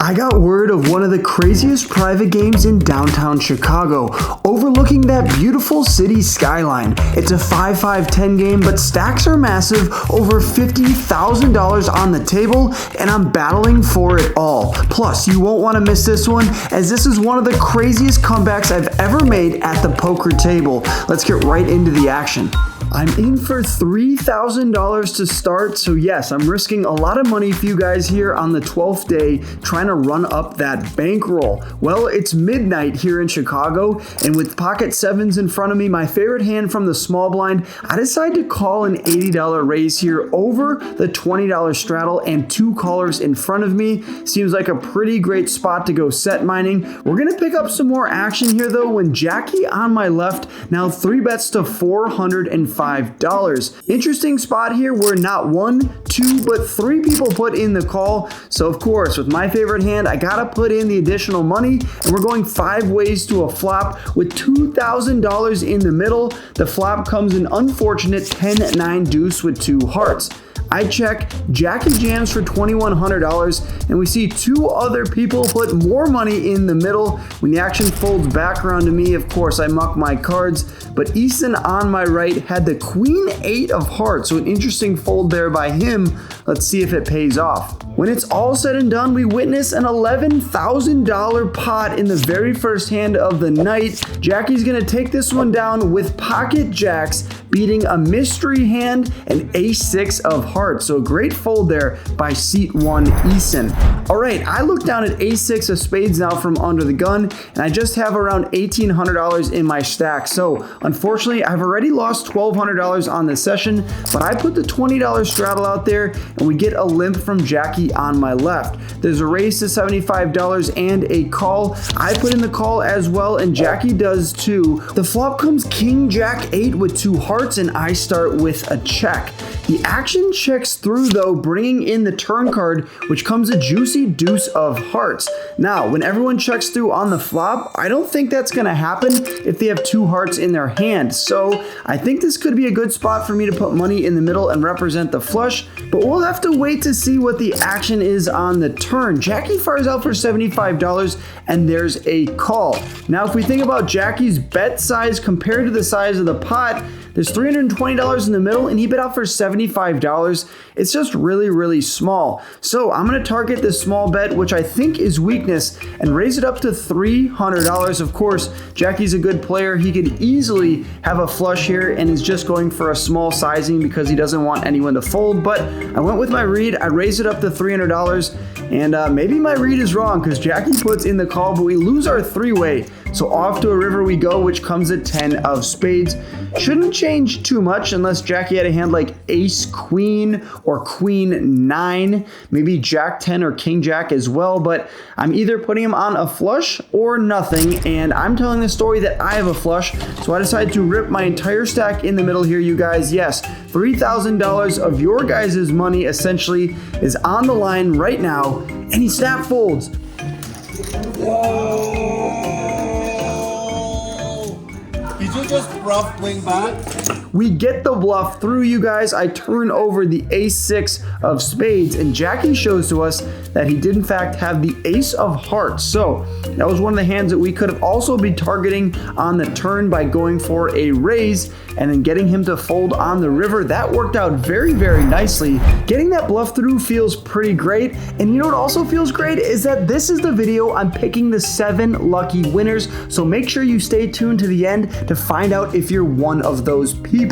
I got word of one of the craziest private games in downtown Chicago, overlooking that beautiful city skyline. It's a 5-5-10 game, but stacks are massive, over $50,000 on the table, and I'm battling for it all. Plus, you won't want to miss this one, as this is one of the craziest comebacks I've ever made at the poker table. Let's get right into the action. I'm in for $3,000 to start, so yes, I'm risking a lot of money for you guys here on the 12th day, trying to run up that bankroll. Well, it's midnight here in Chicago, and with pocket sevens in front of me, my favorite hand from the small blind, I decided to call an $80 raise here over the $20 straddle and two callers in front of me. Seems like a pretty great spot to go set mining. We're gonna pick up some more action here though when Jackie on my left now 3 bets to $405. Interesting spot here where not 1, 2, but 3 people put in the call. So of course, with my favorite hand, I gotta put in the additional money, and we're going 5 ways to a flop with $2,000 in the middle. The flop comes an unfortunate 10-9 deuce with 2 hearts. I check, Jackie jams for $2,100, and we see 2 other people put more money in the middle. When the action folds back around to me, of course, I muck my cards, but Easton on my right had the Queen 8 of hearts, so an interesting fold there by him. Let's see if it pays off. When it's all said and done, we witness an $11,000 pot in the very first hand of the night. Jackie's gonna take this one down with pocket jacks, beating a mystery hand and ace-6 of hearts. So a great fold there by seat 1 Eason. All right, I look down at ace-6 of spades now from under the gun, and I just have around $1,800 in my stack. So unfortunately, I've already lost $1,200 on the session, but I put the $20 straddle out there, and we get a limp from Jackie on my left. There's a raise to $75 and a call. I put in the call as well, and Jackie does too. The flop comes King Jack 8 with 2 hearts, and I start with a check. The action checks through though, bringing in the turn card, which comes a juicy deuce of hearts. Now, when everyone checks through on the flop, I don't think that's gonna happen if they have 2 hearts in their hand. So I think this could be a good spot for me to put money in the middle and represent the flush, but we'll have to wait to see what the action is on the turn. Jackie fires out for $75, and there's a call. Now, if we think about Jackie's bet size compared to the size of the pot, there's $320 in the middle, and he bet out for $75. It's just really, really small. So I'm gonna target this small bet, which I think is weakness, and raise it up to $300. Of course, Jackie's a good player. He could easily have a flush here and is just going for a small sizing because he doesn't want anyone to fold. But I went with my read. I raised it up to $300, and maybe my read is wrong because Jackie puts in the call, but we lose our 3-way. So off to a river we go, which comes at 10 of spades. Shouldn't change too much unless Jackie had a hand like ace queen or queen 9, maybe jack 10 or king jack as well, but I'm either putting him on a flush or nothing, and I'm telling the story that I have a flush, so I decided to rip my entire stack in the middle here, you guys. Yes, $3,000 of your guys' money essentially is on the line right now, and he snap folds. Did you just bluff wing back? We get the bluff through, you guys. I turn over the ace-6 of spades, and Jackie shows to us that he did in fact have the ace of hearts. So that was one of the hands that we could have also been targeting on the turn by going for a raise and then getting him to fold on the river. That worked out very, very nicely. Getting that bluff through feels pretty great. And you know what also feels great is that this is the video I'm picking the 7 lucky winners. So make sure you stay tuned to the end to find out if you're one of those people.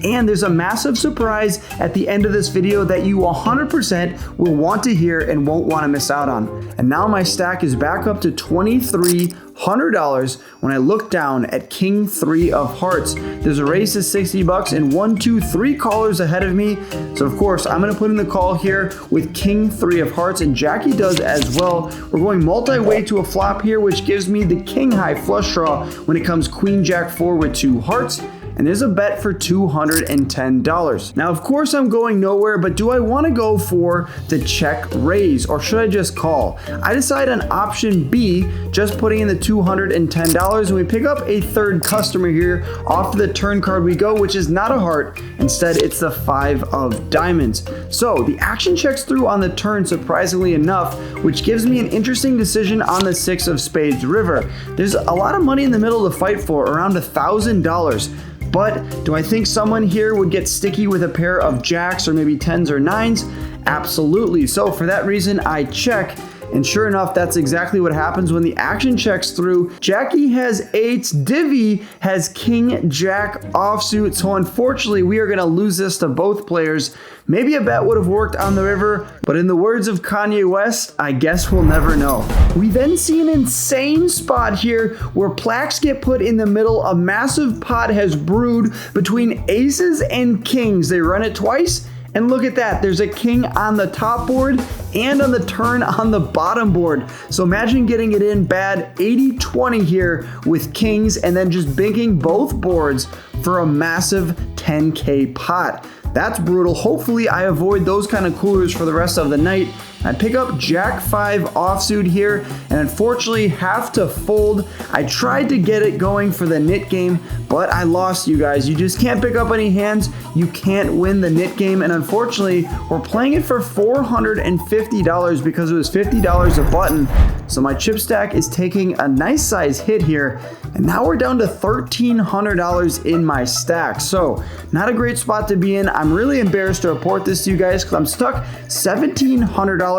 And there's a massive surprise at the end of this video that you 100% will want to hear and won't want to miss out on. And now my stack is back up to $2,300 when I look down at King 3 of hearts. There's a raise to $60 and 1, 2, 3 callers ahead of me. So of course, I'm gonna put in the call here with King 3 of hearts, and Jackie does as well. We're going multi-way to a flop here, which gives me the King high flush draw when it comes Queen Jack 4 with 2 hearts. and there's a bet for $210. Now, of course, I'm going nowhere, but do I want to go for the check raise, or should I just call? I decide on option B, just putting in the $210, and we pick up a third customer here. Off the turn card we go, which is not a heart. Instead, it's the 5 of diamonds. So the action checks through on the turn, surprisingly enough, which gives me an interesting decision on the 6 of spades river. There's a lot of money in the middle to fight for, around $1,000. But do I think someone here would get sticky with a pair of jacks or maybe 10s or 9s? Absolutely. So for that reason, I check. And sure enough, that's exactly what happens when the action checks through. Jackie has 8s, Divvy has king jack offsuit. So unfortunately, we are gonna lose this to both players. Maybe a bet would have worked on the river, but in the words of Kanye West, I guess we'll never know. We then see an insane spot here where plaques get put in the middle. A massive pot has brewed between aces and kings. They run it twice. And look at that, there's a king on the top board and on the turn on the bottom board. So imagine getting it in bad 80-20 here with kings and then just binking both boards for a massive 10K pot. That's brutal. Hopefully I avoid those kind of coolers for the rest of the night. I pick up Jack 5 offsuit here and unfortunately have to fold. I tried to get it going for the nit game, but I lost, you guys. You just can't pick up any hands. You can't win the nit game, and unfortunately, we're playing it for $450 because it was $50 a button. So my chip stack is taking a nice size hit here, and now we're down to $1,300 in my stack. So not a great spot to be in. I'm really embarrassed to report this to you guys because I'm stuck $1,700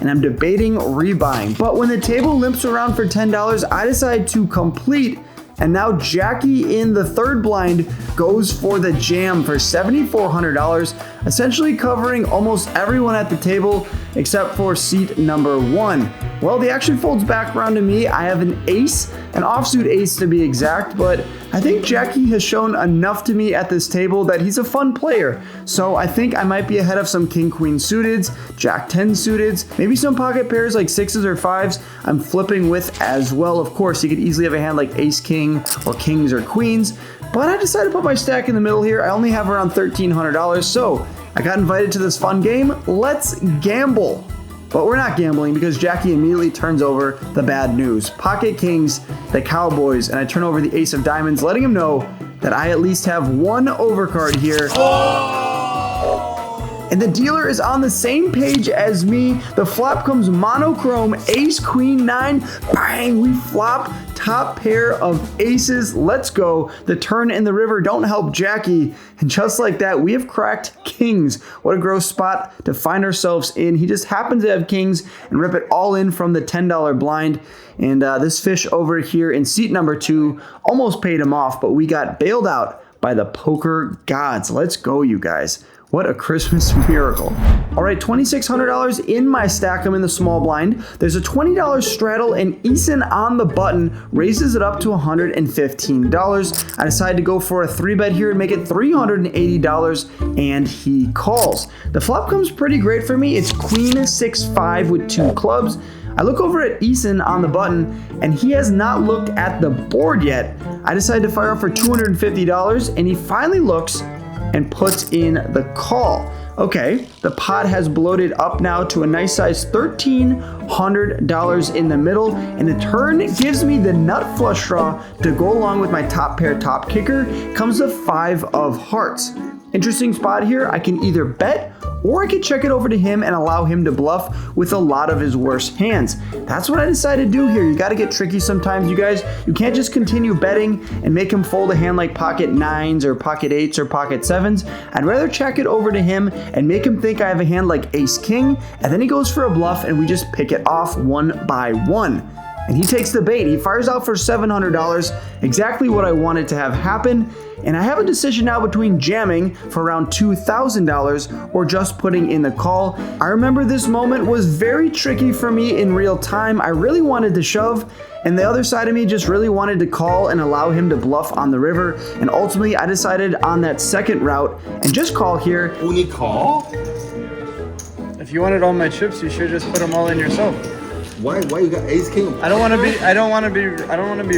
and I'm debating rebuying. But when the table limps around for $10, I decide to complete. And now Jackie in the third blind goes for the jam for $7,400, essentially covering almost everyone at the table except for seat number 1. Well, the action folds back around to me. I have an ace, an offsuit ace to be exact, but I think Jackie has shown enough to me at this table that he's a fun player. So I think I might be ahead of some king queen suiteds, jack 10 suiteds, maybe some pocket pairs like 6s or 5s I'm flipping with as well. Of course, you could easily have a hand like ace king or kings or queens, but I decided to put my stack in the middle here. I only have around $1,300, so I got invited to this fun game. Let's gamble. But we're not gambling because Jackie immediately turns over the bad news. Pocket kings, the cowboys, and I turn over the ace of diamonds, letting him know that I at least have one overcard here. And the dealer is on the same page as me. The flop comes monochrome, ace, queen, 9. Bang, we flop top pair of aces. Let's go. The turn and the river don't help Jackie. And just like that, we have cracked kings. What a gross spot to find ourselves in. He just happens to have kings and rip it all in from the $10 blind. And this fish over here in seat number 2 almost paid him off, but we got bailed out by the poker gods. Let's go, you guys. What a Christmas miracle. All right, $2,600 in my stack. I'm in the small blind. There's a $20 straddle and Eason on the button raises it up to $115. I decide to go for a 3-bet here and make it $380, and he calls. The flop comes pretty great for me. It's queen 6-5 with 2 clubs. I look over at Eason on the button, and he has not looked at the board yet. I decide to fire up for $250, and he finally looks and puts in the call. Okay, the pot has bloated up now to a nice size $1,300 in the middle, and the turn gives me the nut flush draw to go along with my top pair top kicker. Comes the 5 of hearts. Interesting spot here. I can either bet or I could check it over to him and allow him to bluff with a lot of his worst hands. That's what I decided to do here. You got to get tricky sometimes, you guys. You can't just continue betting and make him fold a hand like pocket 9s or pocket 8s or pocket 7s. I'd rather check it over to him and make him think I have a hand like ace king, and then he goes for a bluff and we just pick it off one by one. And he takes the bait. He fires out for $700, exactly what I wanted to have happen. And I have a decision now between jamming for around $2,000 or just putting in the call. I remember this moment was very tricky for me in real time. I really wanted to shove, and the other side of me just really wanted to call and allow him to bluff on the river. And ultimately, I decided on that second route and just call here. Only call? If you wanted all my chips, you should just put them all in yourself. Why you got ace king? I don't want to be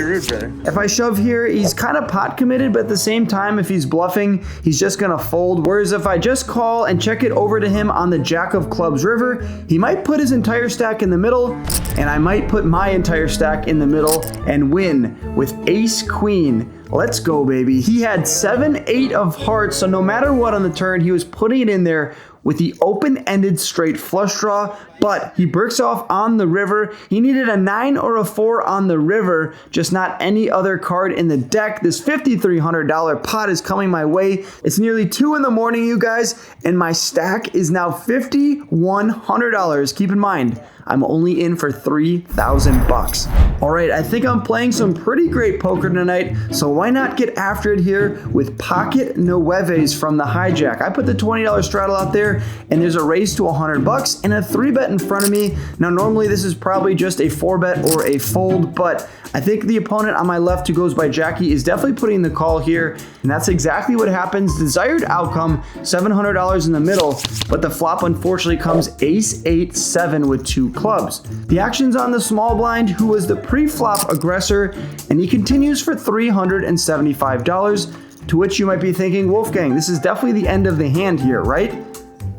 rude, brother. If I shove here, he's kind of pot committed, but at the same time, if he's bluffing, he's just gonna fold. Whereas if I just call and check it over to him on the Jack of Clubs river, he might put his entire stack in the middle, and I might put my entire stack in the middle and win with ace queen. Let's go, baby. He had 7-8 of hearts, so no matter what on the turn, he was putting it in there with the open-ended straight flush draw, but he breaks off on the river. He needed a 9 or a 4 on the river, just not any other card in the deck. This $5,300 pot is coming my way. It's nearly 2 in the morning, you guys, and my stack is now $5,100. Keep in mind, I'm only in for 3,000 bucks. All right, I think I'm playing some pretty great poker tonight, so why not get after it here with pocket nueves from the hijack. I put the $20 straddle out there, and there's a raise to 100 bucks and a 3-bet in front of me. Now, normally this is probably just a 4-bet or a fold, but I think the opponent on my left, who goes by Jackie, is definitely putting the call here, and that's exactly what happens. Desired outcome, $700 in the middle, but the flop unfortunately comes ace-8-7 with 2 clubs. The action's on the small blind, who was the pre-flop aggressor, and he continues for $375, to which you might be thinking, Wolfgang, this is definitely the end of the hand here, right?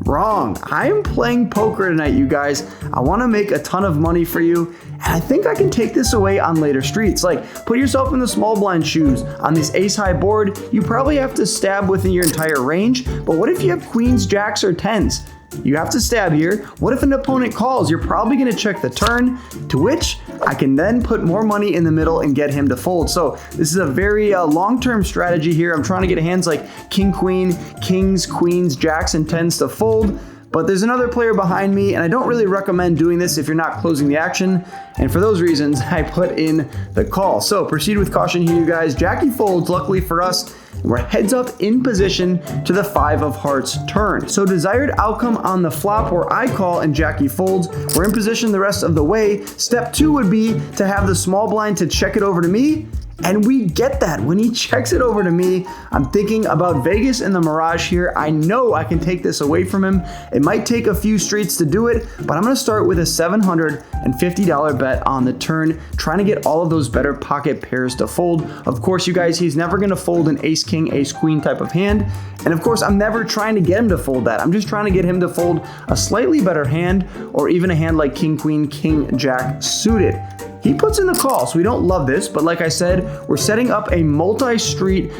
Wrong. I am playing poker tonight, you guys. I want to make a ton of money for you, and I think I can take this away on later streets. Like, put yourself in the small blind shoes. On this ace-high board, you probably have to stab within your entire range, but what if you have queens, jacks, or tens? You have to stab here. What if an opponent calls? You're probably going to check the turn, to which I can then put more money in the middle and get him to fold. So this is a very long-term strategy here. I'm trying to get hands like king, queen, kings, queens, jacks, and tens to fold. But there's another player behind me, and I don't really recommend doing this if you're not closing the action. And for those reasons, I put in the call. So proceed with caution here, you guys. Jackie folds, luckily for us. We're heads up in position to the 5 of hearts turn. So desired outcome on the flop where I call and Jackie folds. We're in position the rest of the way. Step 2 would be to have the small blind to check it over to me. And we get that. When he checks it over to me, I'm thinking about Vegas and the Mirage here. I know I can take this away from him. It might take a few streets to do it, but I'm going to start with a $750 bet on the turn, trying to get all of those better pocket pairs to fold. Of course, you guys, he's never going to fold an ace-king, ace-queen type of hand. And of course, I'm never trying to get him to fold that. I'm just trying to get him to fold a slightly better hand, or even a hand like king-queen, king-jack suited. He puts in the call, so we don't love this, but like I said, we're setting up a multi-street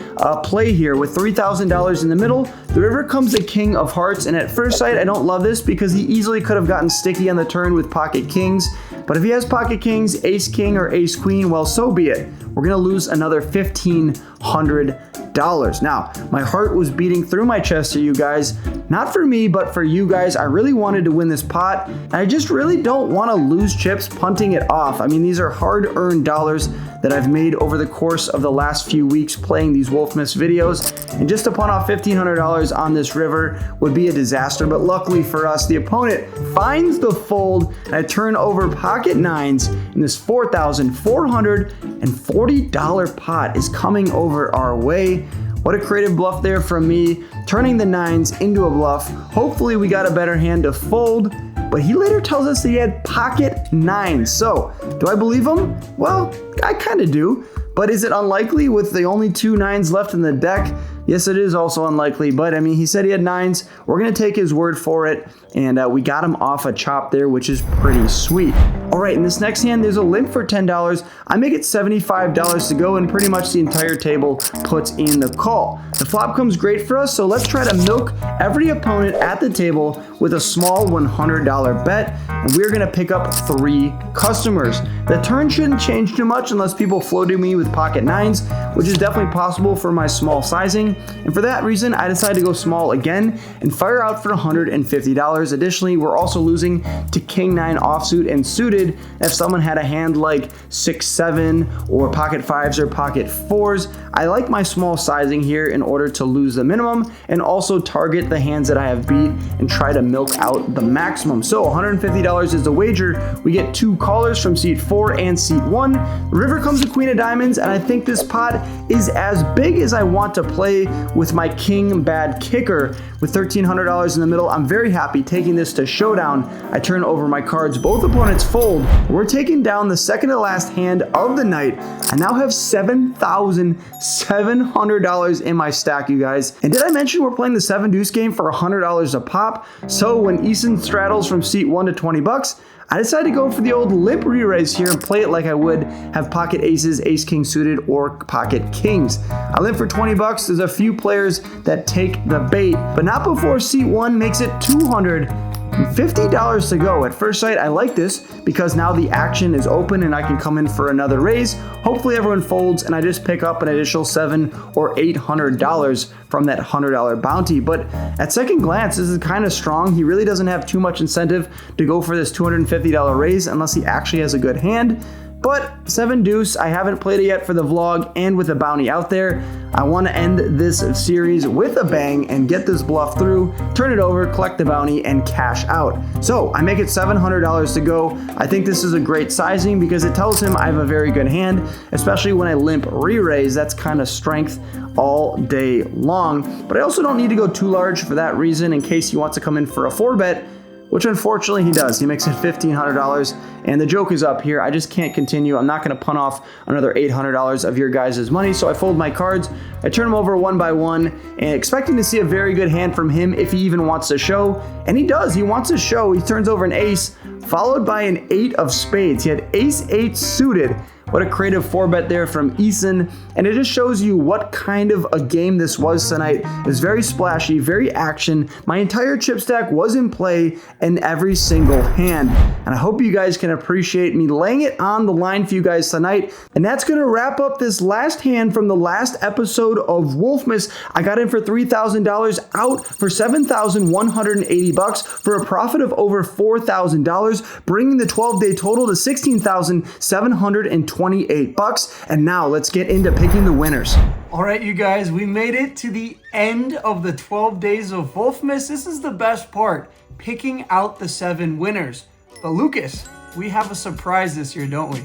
play here with $3,000 in the middle. The river comes the king of hearts, and at first sight, I don't love this because he easily could have gotten sticky on the turn with pocket kings. But if he has pocket kings, ace king, or ace queen, well, so be it. We're gonna lose another $1,500. Now, my heart was beating through my chest here, you guys. Not for me, but for you guys. I really wanted to win this pot, and I just really don't want to lose chips punting it off. I mean, these are hard-earned dollars that I've made over the course of the last few weeks playing these Wolfmas videos, and just to punt off $1,500 on this river would be a disaster. But luckily for us, the opponent finds the fold, and I turn over pocket nines, and this $4,440 pot is coming over our way. What a creative bluff there from me, turning the nines into a bluff. Hopefully we got a better hand to fold, but he later tells us that he had pocket nines. So, do I believe him? Well, I kind of do. But is it unlikely with the only 2 nines left in the deck? Yes, it is also unlikely, but I mean, he said he had nines. We're going to take his word for it, and we got him off a chop there, which is pretty sweet. All right, in this next hand, there's a limp for $10. I make it $75 to go, and pretty much the entire table puts in the call. The flop comes great for us, so let's try to milk every opponent at the table with a small $100 bet, and we're going to pick up 3 customers. The turn shouldn't change too much unless people flow to me with pocket nines, which is definitely possible for my small sizing. And for that reason, I decided to go small again and fire out for $150. Additionally, we're also losing to king 9 offsuit and suited if someone had a hand like 6-7 or pocket 5s or pocket 4s. I like my small sizing here in order to lose the minimum and also target the hands that I have beat and try to milk out the maximum. So $150 is the wager. We get 2 callers from seat 4 and seat 1. The river comes the queen of diamonds, and I think this pot is as big as I want to play. parlay with my king bad kicker with $1,300 in the middle. I'm very happy taking this to showdown. I turn over my cards, both opponents fold. We're taking down the second to last hand of the night. I now have $7,700 in my stack, you guys. And did I mention we're playing the 7 deuce game for $100 a pop? So when Eason straddles from seat 1 to 20 bucks, I decided to go for the old limp re-raise here and play it like I would have pocket aces, ace king suited, or pocket kings. I limp for 20 bucks. There's a few players that take the bait, but not before seat 1 makes it $250 to go. At first sight, I like this because now the action is open and I can come in for another raise. Hopefully everyone folds and I just pick up an additional $700 or $800 from that $100 bounty. But at second glance, this is kind of strong. He really doesn't have too much incentive to go for this $250 raise unless he actually has a good hand. But 7 deuce, I haven't played it yet for the vlog and with a bounty out there. I want to end this series with a bang and get this bluff through, turn it over, collect the bounty, and cash out. So I make it $700 to go. I think this is a great sizing because it tells him I have a very good hand, especially when I limp re-raise. That's kind of strength all day long. But I also don't need to go too large for that reason in case he wants to come in for a 4-bet, which unfortunately he does. He makes it $1,500, and the joke is up here. I just can't continue. I'm not going to punt off another $800 of your guys' money, so I fold my cards. I turn them over one by one, and expecting to see a very good hand from him if he even wants to show, and he does. He wants to show. He turns over an ace, followed by an 8 of spades. He had ace-8 suited. What a creative 4-bet there from Eason, and it just shows you what kind of a game this was tonight. It was very splashy, very action. My entire chip stack was in play in every single hand, and I hope you guys can appreciate me laying it on the line for you guys tonight. And that's going to wrap up this last hand from the last episode of Wolfmas. I got in for $3,000, out for 7,180 bucks for a profit of over $4,000, bringing the 12-day total to 16,728 bucks. And now let's get into picking the winners. All right, you guys, we made it to the end of the 12 days of Wolfmas. This is the best part, picking out the 7 winners. But Lucas, we have a surprise this year, don't we?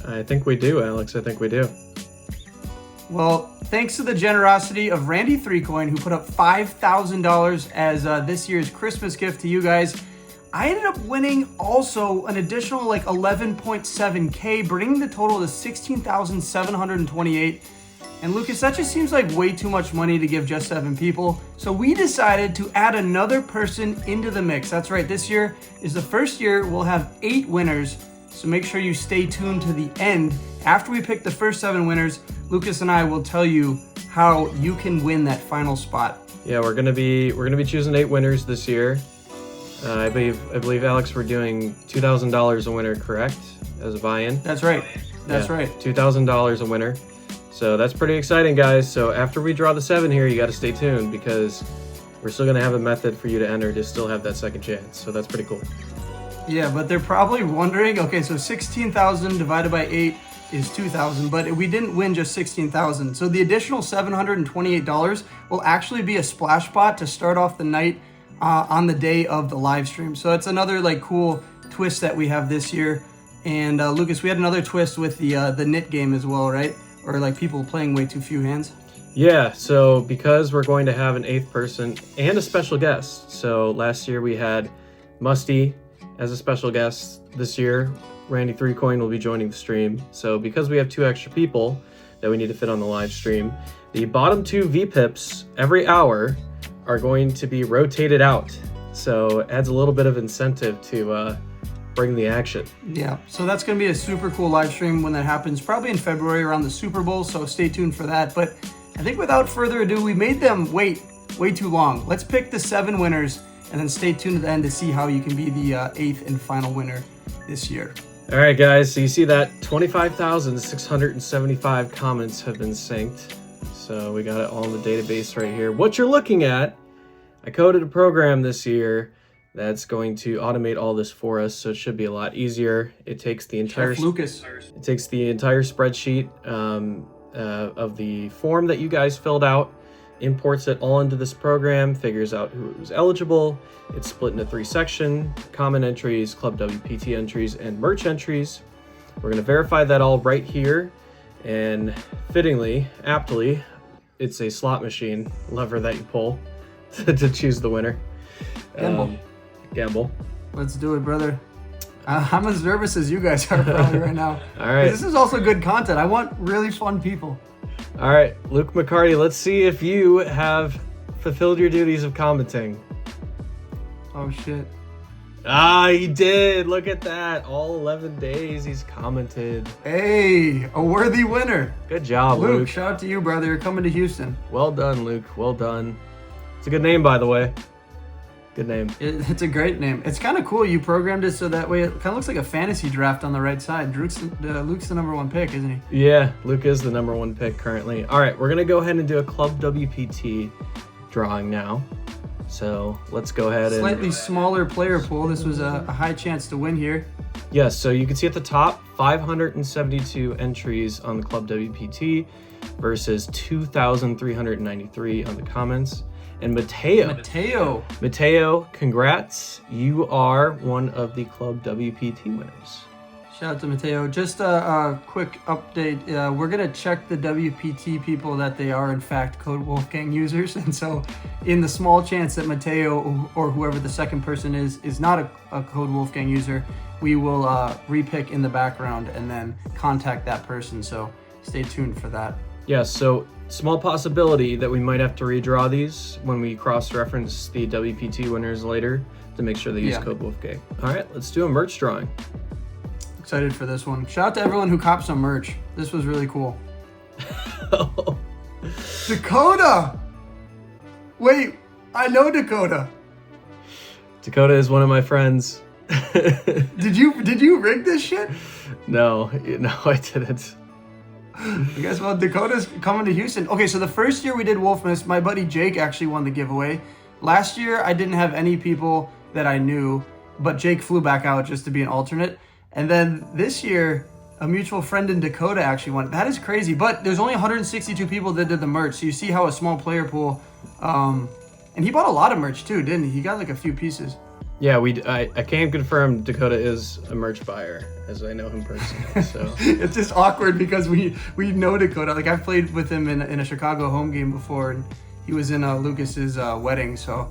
I think we do, Alex. I think we do. Well, thanks to the generosity of Randy 3Coin, who put up $5,000 as this year's Christmas gift to you guys, I ended up winning also an additional like 11.7K, bringing the total to 16,728. And Lucas, that just seems like way too much money to give just 7 people. So we decided to add another person into the mix. That's right, this year is the first year we'll have 8 winners. So make sure you stay tuned to the end. After we pick the first 7 winners, Lucas and I will tell you how you can win that final spot. Yeah, we're gonna be choosing 8 winners this year. I believe, Alex, we're doing $2,000 a winner, correct? As a buy-in. That's right. That's right. $2,000 a winner. So that's pretty exciting, guys. So after we draw the 7 here, you got to stay tuned because we're still gonna have a method for you to enter to still have that second chance. So that's pretty cool. Yeah, but they're probably wondering. Okay, so 16,000 divided by 8 is 2,000, but we didn't win just 16,000. So the additional $728 will actually be a splash bot to start off the night on the day of the live stream. So it's another like cool twist that we have this year. And Lucas, we had another twist with the knit game as well, right? Or like people playing way too few hands. Yeah, so because we're going to have an 8th person and a special guest. So last year we had Musty as a special guest. This year, Randy 3Coin will be joining the stream. So because we have 2 extra people that we need to fit on the live stream, the bottom 2 VPIPs every hour are going to be rotated out. So it adds a little bit of incentive to bring the action. Yeah, so that's gonna be a super cool live stream when that happens, probably in February around the Super Bowl, so stay tuned for that. But I think without further ado, we made them wait way too long. Let's pick the 7 winners and then stay tuned to the end to see how you can be the 8th and final winner this year. All right, guys, so you see that 25,675 comments have been synced. So we got it all in the database right here. What you're looking at, I coded a program this year that's going to automate all this for us, so it should be a lot easier. It takes the entire spreadsheet of the form that you guys filled out, imports it all into this program, figures out who's eligible. It's split into 3 sections: common entries, club WPT entries, and merch entries. We're going to verify that all right here, and fittingly, aptly, it's a slot machine lever that you pull to choose the winner. Gamble. Gamble. Let's do it, brother. I'm as nervous as you guys are probably right now. All right. This is also good content. I want really fun people. All right, Luke McCarty, let's see if you have fulfilled your duties of commenting. Oh, shit. Ah, he did. Look at that. All 11 days he's commented. Hey, a worthy winner. Good job, Luke. Shout out to you, brother. You're coming to Houston. Well done, Luke. Well done. It's a good name, by the way. Good name. It's a great name. It's kind of cool. You programmed it so that way it kind of looks like a fantasy draft on the right side. Luke's the number one pick, isn't he? Yeah, Luke is the number one pick currently. All right, we're going to go ahead and do a Club WPT drawing now. So let's go ahead and... Slightly smaller player pool. This was a high chance to win here. Yes, so you can see at the top, 572 entries on the Club WPT versus 2,393 on the comments. And Mateo, congrats. You are one of the Club WPT winners. Shout out to Mateo. Just a quick update. We're going to check the WPT people that they are, in fact, Code Wolfgang users. And so in the small chance that Mateo or whoever the second person is not a Code Wolfgang user, we will repick in the background and then contact that person. So stay tuned for that. Yes, so small possibility that we might have to redraw these when we cross-reference the WPT winners later to make sure they use Code Wolfgang. All right, let's do a merch drawing. Excited for this one. Shout out to everyone who copped some merch. This was really cool. Dakota! Wait, I know Dakota. Dakota is one of my friends. Did you rig this shit? No, I didn't. I guess, well, Dakota's coming to Houston. Okay, so the first year we did Wolfmas, my buddy Jake actually won the giveaway. Last year, I didn't have any people that I knew, but Jake flew back out just to be an alternate. And then this year, a mutual friend in Dakota actually won. That is crazy, but there's only 162 people that did the merch, so you see how a small player pool, and he bought a lot of merch too, didn't he? He got like a few pieces. Yeah, I can confirm Dakota is a merch buyer, as I know him personally. So it's just awkward because we know Dakota. Like, I've played with him in a Chicago home game before, and he was in Lucas's wedding. So,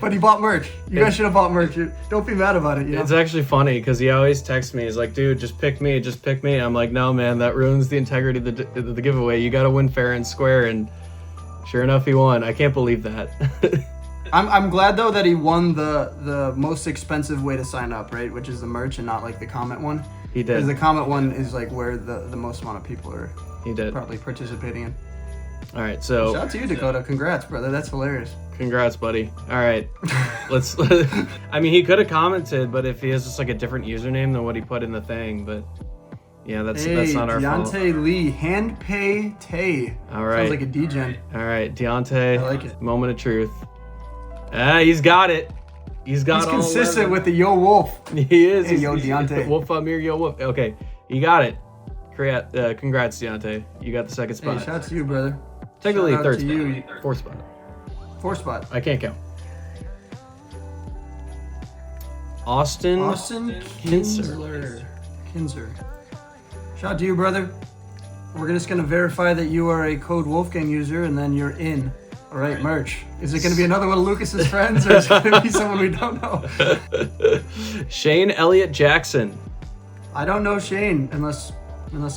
but he bought merch. You guys should have bought merch. Don't be mad about it. You know? It's actually funny because he always texts me. He's like, "Dude, just pick me. Just pick me." I'm like, "No, man, that ruins the integrity of the giveaway. You got to win fair and square." And sure enough, he won. I can't believe that. I'm glad though that he won the most expensive way to sign up, right? Which is the merch and not like the comment one. He did. Because the comment one is like where the most amount of people are probably participating in. All right, so shout out to you, Dakota. Congrats, brother. That's hilarious. Congrats, buddy. All right, let's. I mean, he could have commented, but if he has just like a different username than what he put in the thing, but yeah, that's not our fault. Deontay Lee, hand pay Tay. All right. Sounds like a degen. All right, Deontay. I like it. Moment of truth. He's got it. He's consistent with the Yo Wolf. He is. Hey, Yo Deontay. Wolf Amir, Yo Wolf. Okay, you got it. Congrats, Deontay. You got the second spot. Hey, shout out to you, brother. Technically Shout out third to spot. you. Fourth spot. Fourth spot. I can't count. Austin Kinzer. Shout out to you, brother. We're just going to verify that you are a Code Wolfgang user, and then you're in. All right, merch. Is it going to be another one of Lucas's friends, or is it going to be someone we don't know? Shane Elliott Jackson. I don't know Shane, unless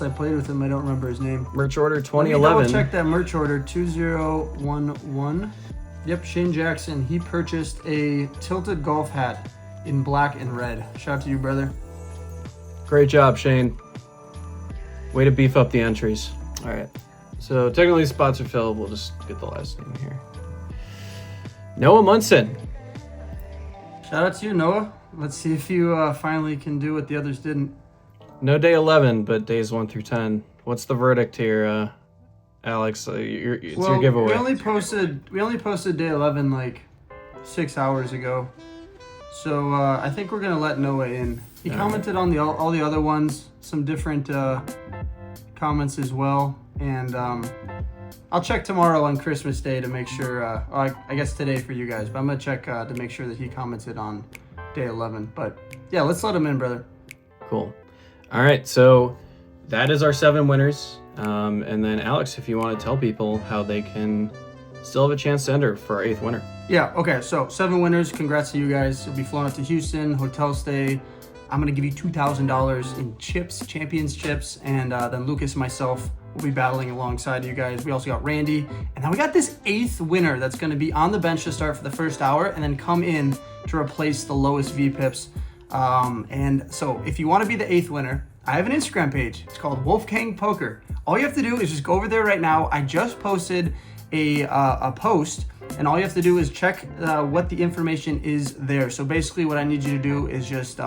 I played with him. I don't remember his name. Merch order 2011. Let me double check that merch order, 2011. Yep, Shane Jackson. He purchased a tilted golf hat in black and red. Shout out to you, brother. Great job, Shane. Way to beef up the entries. All right. So technically spots are filled. We'll just get the last name here. Noah Munson. Shout out to you, Noah. Let's see if you finally can do what the others didn't. No day 11, but days 1 through 10. What's the verdict here, Alex? It's your giveaway. We only posted day 11 like 6 hours ago. So I think we're gonna let Noah in. He commented on all the other ones, some different comments as well, and I'll check tomorrow on Christmas Day to make sure. I guess today for you guys, but I'm gonna check to make sure that he commented on day 11. But yeah, let's let him in, brother. Cool. All right, so that is our 7 winners. And then Alex, if you want to tell people how they can still have a chance to enter for our 8th winner. Yeah, okay, so 7 winners. Congrats to you guys. You'll be flown out to Houston, hotel stay. I'm gonna give you $2,000 in chips, champions chips, and then Lucas and myself will be battling alongside you guys. We also got Randy, and now we got this 8th winner that's gonna be on the bench to start for the first hour and then come in to replace the lowest VPIPs. And so if you wanna be the 8th winner, I have an Instagram page. It's called Wolfgang Poker. All you have to do is just go over there right now. I just posted a post, and all you have to do is check what the information is there. So basically what I need you to do is just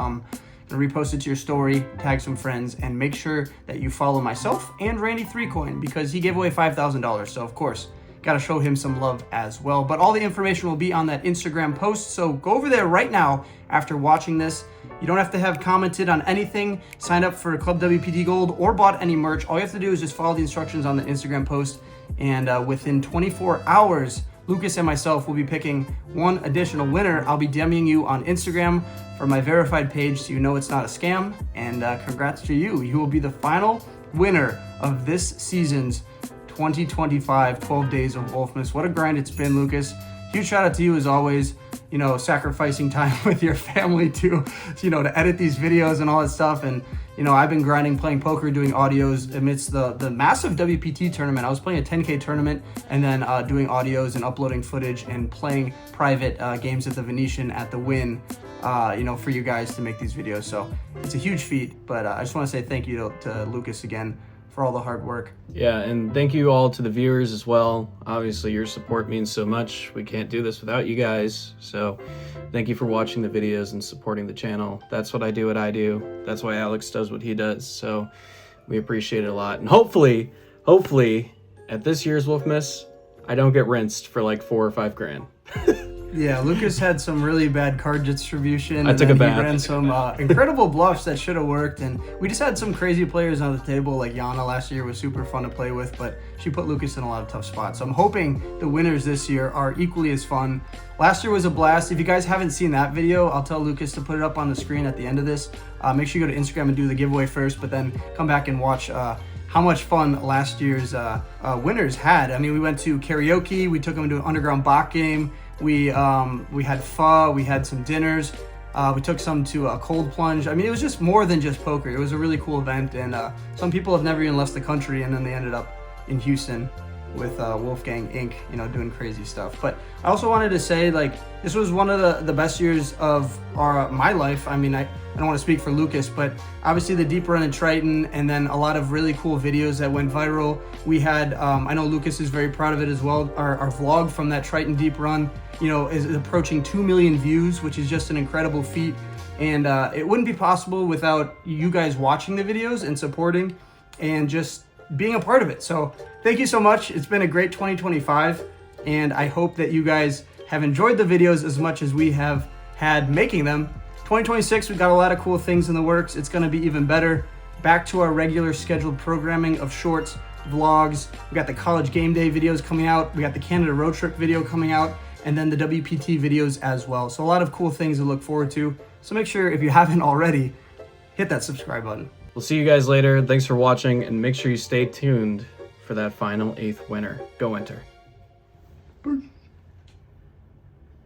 repost it to your story, tag some friends, and make sure that you follow myself and Randy 3coin because he gave away $5,000. So of course, got to show him some love as well. But all the information will be on that Instagram post. So go over there right now after watching this. You don't have to have commented on anything, signed up for Club WPT Gold, or bought any merch. All you have to do is just follow the instructions on the Instagram post. And within 24 hours, Lucas and myself will be picking one additional winner. I'll be DMing you on Instagram for my verified page so you know it's not a scam. And congrats to you. You will be the final winner of this season's 2025 12 Days of Wolfmas. What a grind it's been, Lucas. Huge shout out to you as always, you know, sacrificing time with your family to edit these videos and all that stuff. And, you know, I've been grinding, playing poker, doing audios amidst the massive WPT tournament. I was playing a 10K tournament and then doing audios and uploading footage and playing private games at the Venetian at the Win, for you guys to make these videos. So it's a huge feat, but I just want to say thank you to Lucas again for all the hard work. Yeah, and thank you all to the viewers as well. Obviously, your support means so much. We can't do this without you guys. So thank you for watching the videos and supporting the channel. That's what I do, That's why Alex does what he does. So we appreciate it a lot. And hopefully, at this year's Wolfmas, I don't get rinsed for like $4 or $5 grand. Yeah, Lucas had some really bad card distribution. I took a bath. He ran some incredible bluffs that should have worked, and we just had some crazy players on the table. Like Yana last year was super fun to play with, but she put Lucas in a lot of tough spots. So I'm hoping the winners this year are equally as fun. Last year was a blast. If you guys haven't seen that video, I'll tell Lucas to put it up on the screen at the end of this. Make sure you go to Instagram and do the giveaway first, but then come back and watch how much fun last year's winners had. I mean, we went to karaoke. We took them to an underground bot game. We had pho, we had some dinners, we took some to a cold plunge. I mean, it was just more than just poker. It was a really cool event, and some people have never even left the country, and then they ended up in Houston with Wolfgang Inc., doing crazy stuff. But I also wanted to say, like, this was one of the best years of my life. I mean, I don't want to speak for Lucas, but obviously the deep run in Triton, and then a lot of really cool videos that went viral. We had, I know Lucas is very proud of it as well. Our vlog from that Triton deep run, is approaching 2 million views, which is just an incredible feat. And it wouldn't be possible without you guys watching the videos and supporting and just being a part of it. So thank you so much. It's been a great 2025, and I hope that you guys have enjoyed the videos as much as we have had making them. 2026, we've got a lot of cool things in the works. It's going to be even better. Back to our regular scheduled programming of shorts, vlogs. We got the college game day videos coming out. We got the Canada road trip video coming out, and then the WPT videos as well. So a lot of cool things to look forward to. So make sure, if you haven't already, hit that subscribe button. We'll see you guys later. Thanks for watching, and make sure you stay tuned for that final 8th winner. Go enter. Bye.